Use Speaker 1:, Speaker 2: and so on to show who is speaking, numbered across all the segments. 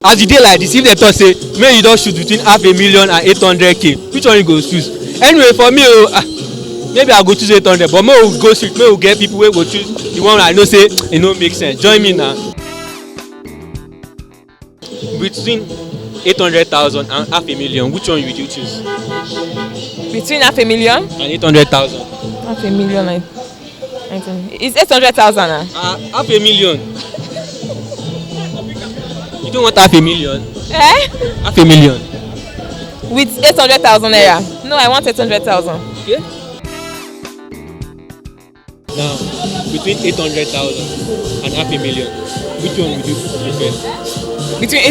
Speaker 1: As the day like this, if they talk say make you don choose between 500,000 and 800K, which one you go choose? Anyway, for me maybe I go choose 800, but make we go street, make we get people wey go choose the one I know say e no make sense. Join me now. Between 800,000 and 500,000, which one would you choose?
Speaker 2: Between 500,000
Speaker 1: and 800,000.
Speaker 2: 500,000 and it's 800,000 now.
Speaker 1: 500,000. You don't want 500,000?
Speaker 2: Eh?
Speaker 1: 500,000.
Speaker 2: With 800,000 naira. No, I want 800,000.
Speaker 1: Okay. Now, between 800,000 and 500,000, which one would you prefer?
Speaker 2: Between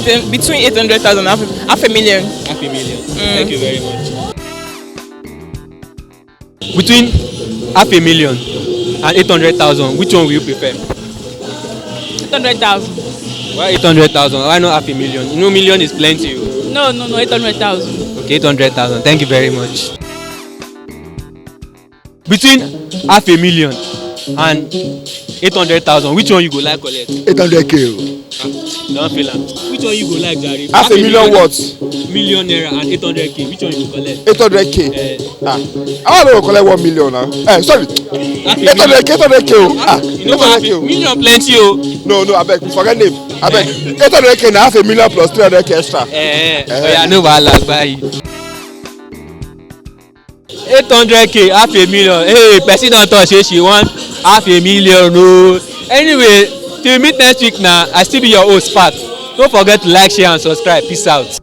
Speaker 2: 800,000 and 500,000.
Speaker 1: 500,000. Thank you very much. Between 500,000 and 800,000, which one will you prefer?
Speaker 2: 800,000.
Speaker 1: Why 800,000? Why not 500,000? You know, million is plenty.
Speaker 2: No, 800,000.
Speaker 1: Okay, 800,000. Thank you very much. Between 500,000 and 800,000, which one you go like collect?
Speaker 3: 800K.
Speaker 1: Don't feel am. Which one you go like, Jare?
Speaker 3: 500,000 what?
Speaker 1: Million naira and 800K. Which one you go collect?
Speaker 3: 800K. I want to collect 1 million now. Sorry. 800K.
Speaker 1: You know what? Million plenty.
Speaker 3: No, I beg. Forget name. I beg. 800K now, 500,000 plus 300K extra.
Speaker 1: Yeah, no bad buy. 800K, 500,000. Hey, person don't touch say she want 500,000. No. Anyway, till we meet next week now, I still be your host, Pat. Don't forget to like, share, and subscribe. Peace out.